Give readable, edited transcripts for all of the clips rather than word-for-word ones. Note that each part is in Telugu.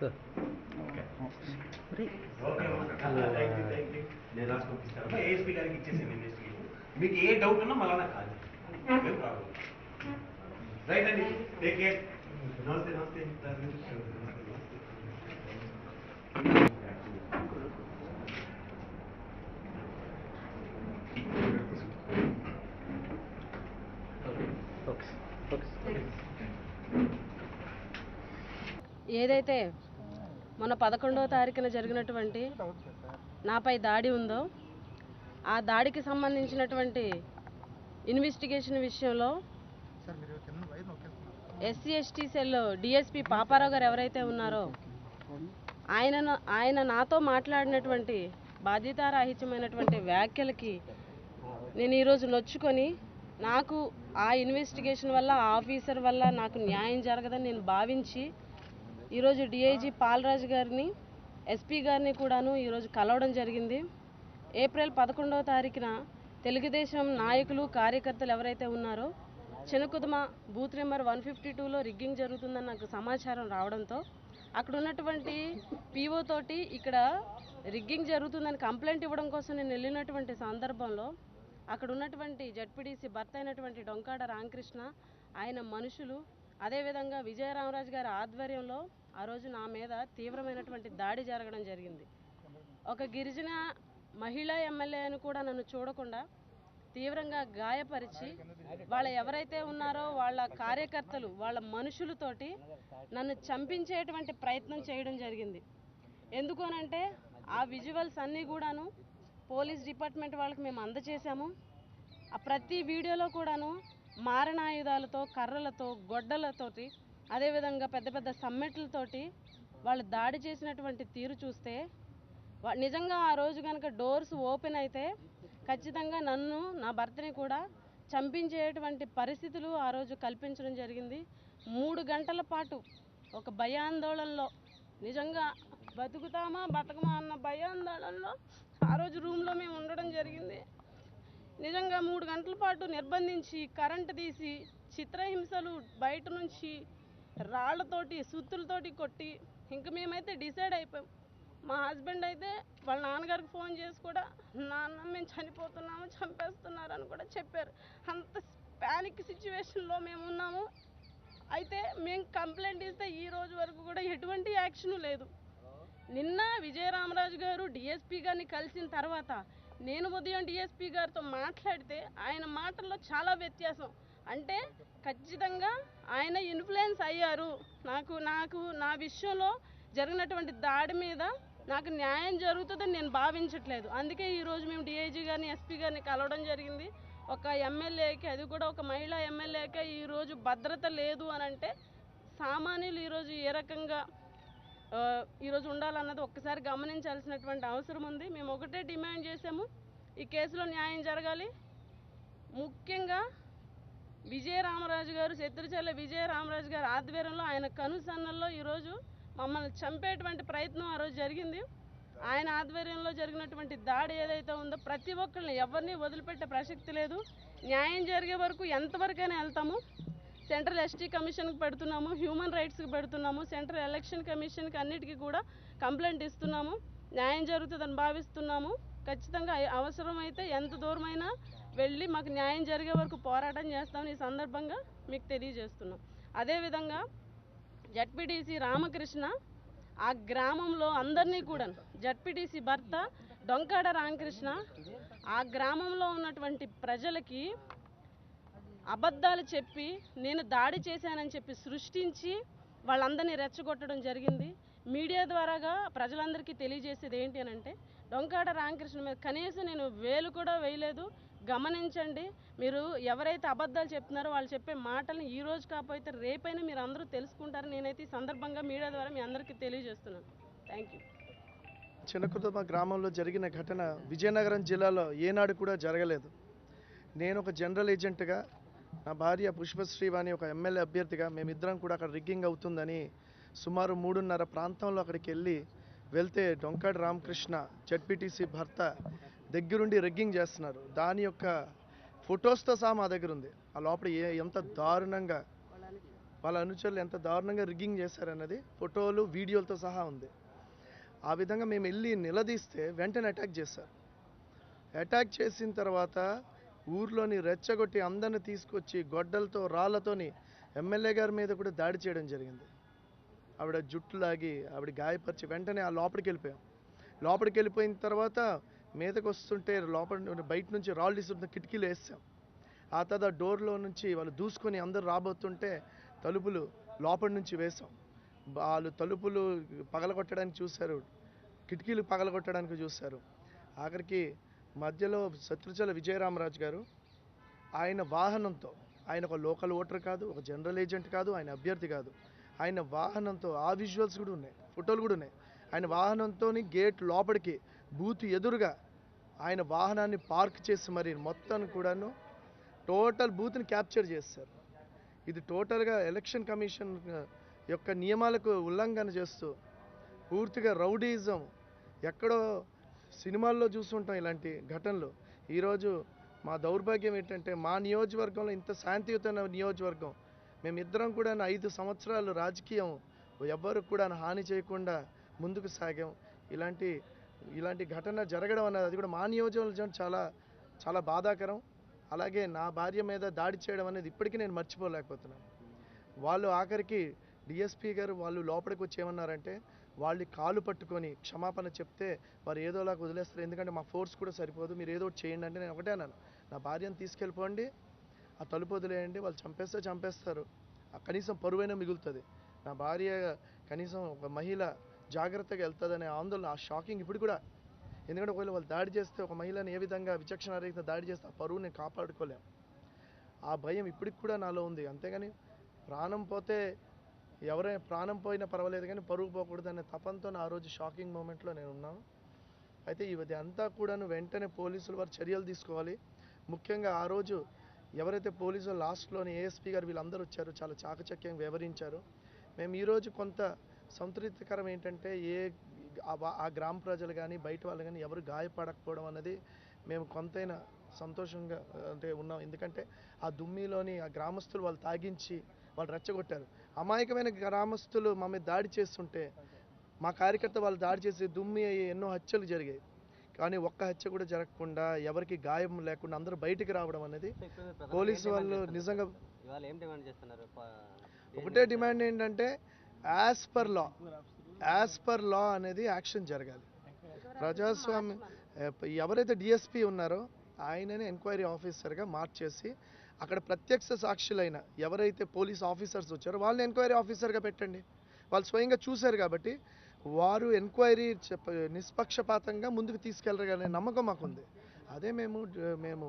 సార్ ఏఎస్పీ గారికి ఇచ్చేసాను ఇన్వెస్టిగేషన్. మీకు ఏ డౌట్ ఉన్నా మళ్ళా నాకు కాదు, ఏం ప్రాబ్లం. రైట్ అండి, టేక్ కేర్. నమస్తే నమస్తే. ఏదైతే మొన్న 11వ తారీఖున జరిగినటువంటి నాపై దాడి ఉందో ఆ దాడికి సంబంధించినటువంటి ఇన్వెస్టిగేషన్ విషయంలో SC ST cell DSP Paparao గారు ఎవరైతే ఉన్నారో ఆయన నాతో మాట్లాడినటువంటి బాధ్యతారాహిత్యమైనటువంటి వ్యాఖ్యలకి నేను ఈరోజు నొచ్చుకొని నాకు ఆ ఇన్వెస్టిగేషన్ వల్ల ఆ ఆఫీసర్ వల్ల నాకు న్యాయం జరగదని నేను భావించి ఈరోజు డిఐజీ పాలరాజు గారిని ఎస్పీ గారిని కూడాను ఈరోజు కలవడం జరిగింది. ఏప్రిల్ 11వ తారీఖున తెలుగుదేశం నాయకులు కార్యకర్తలు ఎవరైతే ఉన్నారో చినకుదుమ బూత్ నెంబర్ 152లో రిగ్గింగ్ జరుగుతుందని నాకు సమాచారం రావడంతో అక్కడ ఉన్నటువంటి పీఓ తోటి ఇక్కడ రిగ్గింగ్ జరుగుతుందని కంప్లైంట్ ఇవ్వడం కోసం నేను వెళ్ళినటువంటి సందర్భంలో అక్కడ ఉన్నటువంటి జడ్పీడీసీ భర్త అయినటువంటి డొంకాడ రామకృష్ణ ఆయన మనుషులు అదేవిధంగా విజయరామరాజు గారి ఆధ్వర్యంలో ఆ రోజు నా మీద తీవ్రమైనటువంటి దాడి జరగడం జరిగింది. ఒక గిరిజన మహిళా ఎమ్మెల్యేను కూడా నన్ను చూడకుండా తీవ్రంగా గాయపరిచి వాళ్ళ ఎవరైతే ఉన్నారో వాళ్ళ కార్యకర్తలు వాళ్ళ మనుషులతోటి నన్ను చంపించేటువంటి ప్రయత్నం చేయడం జరిగింది. ఎందుకు అనంటే ఆ విజువల్స్ అన్నీ కూడాను పోలీస్ డిపార్ట్మెంట్ వాళ్ళకి మేము అందజేశాము. ఆ ప్రతి వీడియోలో కూడాను మారణాయుధాలతో కర్రలతో గొడ్డలతోటి అదేవిధంగా పెద్ద పెద్ద సమ్మెట్లతోటి వాళ్ళు దాడి చేసినటువంటి తీరు చూస్తే నిజంగా ఆ రోజు కనుక డోర్స్ ఓపెన్ అయితే ఖచ్చితంగా నన్ను నా భర్తని కూడా చంపించేటువంటి పరిస్థితులు ఆ రోజు కల్పించడం జరిగింది. 3 గంటల పాటు ఒక భయాందోళనలో నిజంగా బతుకుతామా బతకమా అన్న భయాందోళనలో ఆ రోజు రూమ్లో మేము ఉండడం జరిగింది. నిజంగా 3 గంటల పాటు నిర్బంధించి కరెంటు తీసి చిత్రహింసలు బయట నుంచి రాళ్లతోటి సుత్తులతోటి కొట్టి ఇంక మేమైతే డిసైడ్ అయిపోయాం. మా హస్బెండ్ అయితే వాళ్ళ నాన్నగారికి ఫోన్ చేసి కూడా నాన్న మేము చనిపోతున్నాము చంపేస్తున్నారు అని కూడా చెప్పారు. అంత ప్యానిక్ సిచ్యువేషన్లో మేము ఉన్నాము. అయితే మేము కంప్లైంట్ ఇస్తే ఈ రోజు వరకు కూడా ఎటువంటి యాక్షన్ లేదు. నిన్న విజయరామరాజు గారు డిఎస్పీ గారిని కలిసిన తర్వాత నేను ఉదయం డిఎస్పీ గారితో మాట్లాడితే ఆయన మాటల్లో చాలా వ్యత్యాసం. అంటే ఖచ్చితంగా ఆయన ఇన్ఫ్లుయెన్స్ అయ్యారు. నాకు నా విషయంలో జరిగినటువంటి దాడి మీద నాకు న్యాయం జరుగుతుందని నేను భావించట్లేదు. అందుకే ఈరోజు మేము డిఐజీ గారిని ఎస్పీ గారిని కలవడం జరిగింది. ఒక ఎమ్మెల్యేకి, అది కూడా ఒక మహిళా ఎమ్మెల్యేకి ఈరోజు భద్రత లేదు అని అంటే సామాన్యులు ఈరోజు ఏ రకంగా ఈరోజు ఉండాలన్నది ఒక్కసారి గమనించాల్సినటువంటి అవసరం ఉంది. మేము ఒకటే డిమాండ్ చేసాము, ఈ కేసులో న్యాయం జరగాలి. ముఖ్యంగా విజయరామరాజు గారు శత్రుచర్ల విజయరామరాజు గారి ఆధ్వర్యంలో ఆయన కనుసన్నల్లో ఈరోజు మమ్మల్ని చంపేటువంటి ప్రయత్నం ఆ రోజు జరిగింది. ఆయన ఆధ్వర్యంలో జరిగినటువంటి దాడి ఏదైతే ఉందో ప్రతి ఒక్కరిని ఎవరిని వదిలిపెట్టే ప్రసక్తి లేదు. న్యాయం జరిగే వరకు ఎంతవరకైనా వెళ్తాము. సెంట్రల్ ఎస్టీ కమిషన్కి పెడుతున్నాము, హ్యూమన్ రైట్స్కి పెడుతున్నాము, సెంట్రల్ ఎలక్షన్ కమిషన్కి అన్నిటికీ కూడా కంప్లైంట్ ఇస్తున్నాము. న్యాయం జరుగుతుందని భావిస్తున్నాము. ఖచ్చితంగా అవసరమైతే ఎంత దూరమైనా వెళ్ళి మాకు న్యాయం జరిగే వరకు పోరాటం చేస్తామని ఈ సందర్భంగా మీకు తెలియజేస్తున్నాం. అదేవిధంగా జడ్పీటీసీ రామకృష్ణ ఆ గ్రామంలో అందరినీ కూడా జడ్పీటీసీ భర్త డొంకాడ రామకృష్ణ ఆ గ్రామంలో ఉన్నటువంటి ప్రజలకి అబద్ధాలు చెప్పి నేను దాడి చేశానని చెప్పి సృష్టించి వాళ్ళందరినీ రెచ్చగొట్టడం జరిగింది. మీడియా ద్వారాగా ప్రజలందరికీ తెలియజేసేది ఏంటి అని అంటే డొంకాడ రామకృష్ణ మీద కనీసం నేను వేలు కూడా వేయలేదు. గమనించండి, మీరు ఎవరైతే అబద్ధాలు చెప్తున్నారో వాళ్ళు చెప్పే మాటలను ఈ రోజు కాకపోతే రేపైనా మీరు అందరూ తెలుసుకుంటారని నేనైతే ఈ సందర్భంగా మీడియా ద్వారా మీ అందరికీ తెలియజేస్తున్నాను. Thank you. చినకుదుమ గ్రామంలో జరిగిన ఘటన విజయనగరం జిల్లాలో ఏనాడు కూడా జరగలేదు. నేను ఒక జనరల్ ఏజెంట్గా, నా భార్య పుష్పశ్రీవాణి ఒక ఎమ్మెల్యే అభ్యర్థిగా మేమిద్దరం కూడా అక్కడ రిగ్గింగ్ అవుతుందని సుమారు 3:30 ప్రాంతంలో అక్కడికి వెళ్తే డొంకాడ రామకృష్ణ జడ్పీటీసీ భర్త దగ్గరుండి రిగ్గింగ్ చేస్తున్నారు. దాని యొక్క ఫొటోస్తో సహా మా దగ్గర ఉంది. ఆ లోపల ఎంత దారుణంగా వాళ్ళ అనుచరులు ఎంత దారుణంగా రిగ్గింగ్ చేశారన్నది ఫోటోలు వీడియోలతో సహా ఉంది. ఆ విధంగా మేము వెళ్ళి నిలదీస్తే వెంటనే అటాక్ చేశారు. అటాక్ చేసిన తర్వాత ఊర్లోని రెచ్చగొట్టి అందరిని తీసుకొచ్చి గొడ్డలతో రాళ్లతోని ఎమ్మెల్యే గారి మీద కూడా దాడి చేయడం జరిగింది. ఆవిడ జుట్టు లాగి ఆవిడ గాయపరిచి వెంటనే ఆ లోపలికి వెళ్ళిపోయాం. లోపలికి వెళ్ళిపోయిన తర్వాత మీదకి వస్తుంటే బయట నుంచి రాళ్ళు తీసుకుంటే కిటికీలు వేసాం. ఆ తర్వాత డోర్లో నుంచి వాళ్ళు దూసుకొని అందరు రాబోతుంటే తలుపులు లోపలి నుంచి వేసాం. వాళ్ళు తలుపులు పగలగొట్టడానికి చూశారు, కిటికీలు పగలగొట్టడానికి చూశారు. ఆఖరికి మధ్యలో శత్రుచల విజయరామరాజు గారు ఆయన వాహనంతో, ఆయన ఒక లోకల్ ఓటర్ కాదు, ఒక జనరల్ ఏజెంట్ కాదు, ఆయన అభ్యర్థి కాదు, ఆయన వాహనంతో ఆ విజువల్స్ కూడా ఉన్నాయి, ఫోటోలు కూడా ఉన్నాయి. ఆయన వాహనంతో గేట్ లోపలికి బూత్ ఎదురుగా ఆయన వాహనాన్ని పార్క్ చేసి మరి మొత్తం కూడాను టోటల్ బూత్ని క్యాప్చర్ చేస్తారు. ఇది టోటల్గా ఎలక్షన్ కమిషన్ యొక్క నియమాలకు ఉల్లంఘన చేస్తూ పూర్తిగా రౌడీజం. ఎక్కడో సినిమాల్లో చూస్తుంటాం ఇలాంటి ఘటనలు. ఈరోజు మా దౌర్భాగ్యం ఏంటంటే మా నియోజకవర్గంలో ఇంత శాంతియుతమైన నియోజకవర్గం, మేమిద్దరం కూడా 5 సంవత్సరాలు రాజకీయం ఎవ్వరు కూడా హాని చేయకుండా ముందుకు సాగాం. ఇలాంటి ఘటన జరగడం అన్నది అది కూడా మా నియోజకవర్గం చాలా చాలా బాధాకరం. అలాగే నా భార్య మీద దాడి చేయడం అనేది ఇప్పటికీ నేను మర్చిపోలేకపోతున్నాను. వాళ్ళు ఆఖరికి డిఎస్పీ గారు వాళ్ళు లోపలికి వచ్చి ఏమన్నారంటే వాళ్ళు కాలు పట్టుకొని క్షమాపణ చెప్తే వారు ఏదోలాగా వదిలేస్తారు, ఎందుకంటే మా ఫోర్స్ కూడా సరిపోదు, మీరు ఏదో ఒకటి చేయండి అంటే నేను ఒకటే అన్నాను, నా భార్యను తీసుకెళ్ళిపోండి, ఆ తలుపు వదిలేయండి, వాళ్ళు చంపేస్తారు, కనీసం పరువైనా మిగులుతుంది, నా భార్య కనీసం ఒక మహిళ జాగ్రత్తగా వెళ్తుందనే ఆందోళన, ఆ షాకింగ్ ఇప్పుడు కూడా. ఎందుకంటే ఒకవేళ వాళ్ళు దాడి చేస్తే ఒక మహిళని ఏ విధంగా విచక్షణారహితంగా దాడి చేస్తే ఆ పరువు నేను కాపాడుకోలేం. ఆ భయం ఇప్పటికి కూడా నాలో ఉంది. అంతేగాని ప్రాణం పోతే ఎవరైనా ప్రాణం పోయినా పర్వాలేదు కానీ పరువు పోకూడదు అనే తపంతో ఆ రోజు షాకింగ్ మూమెంట్లో నేను ఉన్నాను. అయితే ఇది అంతా కూడాను వెంటనే పోలీసులు వారు చర్యలు తీసుకోవాలి. ముఖ్యంగా ఆ రోజు ఎవరైతే పోలీసులు లాస్ట్లోని ఏఎస్పీ గారు వీళ్ళందరూ వచ్చారు, చాలా చాకచక్యంగా వివరించారు. మేము ఈరోజు కొంత సంతృప్తికరం ఏంటంటే ఆ గ్రామ ప్రజలు కానీ బయట వాళ్ళు కానీ ఎవరు గాయపడకపోవడం అన్నది మేము కొంతైనా సంతోషంగా అంటే ఉన్నాం. ఎందుకంటే ఆ దుమ్మిలోని ఆ గ్రామస్తులు వాళ్ళు తాగించి వాళ్ళు రెచ్చగొట్టారు. అమాయకమైన గ్రామస్తులు మా మీద దాడి చేస్తుంటే మా కార్యకర్త వాళ్ళు దాడి చేసి దుమ్మి ఎన్నో హత్యలు జరిగాయి. కానీ ఒక్క హత్య కూడా జరగకుండా ఎవరికి గాయం లేకుండా అందరూ బయటికి రావడం అనేది పోలీసు వాళ్ళు నిజంగా ఒకటే డిమాండ్ ఏంటంటే యాజ్ పర్ లా అనేది యాక్షన్ జరగాలి. ప్రజాస్వామ్యం ఎవరైతే డిఎస్పీ ఉన్నారో ఆయననే ఎంక్వైరీ ఆఫీసర్గా మార్చేసి అక్కడ ప్రత్యక్ష సాక్షులైన ఎవరైతే పోలీస్ ఆఫీసర్స్ వచ్చారో వాళ్ళని ఎంక్వైరీ ఆఫీసర్గా పెట్టండి. వాళ్ళు స్వయంగా చూశారు కాబట్టి వారు ఎంక్వైరీ నిష్పక్షపాతంగా ముందుకు తీసుకెళ్లరనే నమ్మకం మాకుంది. అదే మేము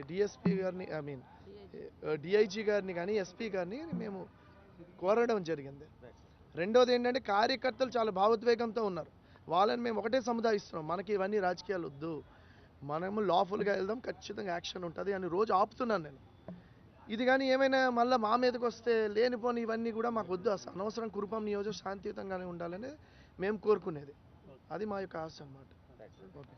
డిఎస్పీ గారిని డిఐజీ గారిని కానీ ఎస్పీ గారిని మేము కోరడం జరిగింది. రెండోది ఏంటంటే కార్యకర్తలు చాలా భావోద్వేగంతో ఉన్నారు. వాళ్ళని మేము ఒకటే సముదాయిస్తున్నాం, మనకి ఇవన్నీ రాజకీయాలు వద్దు, మనము లాఫుల్గా వెళ్దాం, ఖచ్చితంగా యాక్షన్ ఉంటుంది అని రోజు ఆపుతున్నాను నేను. ఇది కానీ ఏమైనా మళ్ళీ మా మీదకి వస్తే లేనిపోని ఇవన్నీ కూడా మాకు వద్దు, అసలు అనవసరం కురుపం నియోజకవర్గం శాంతియుతంగానే ఉండాలని మేము కోరుకునేది. అది మా యొక్క ఆశ అన్నమాట. ఓకే.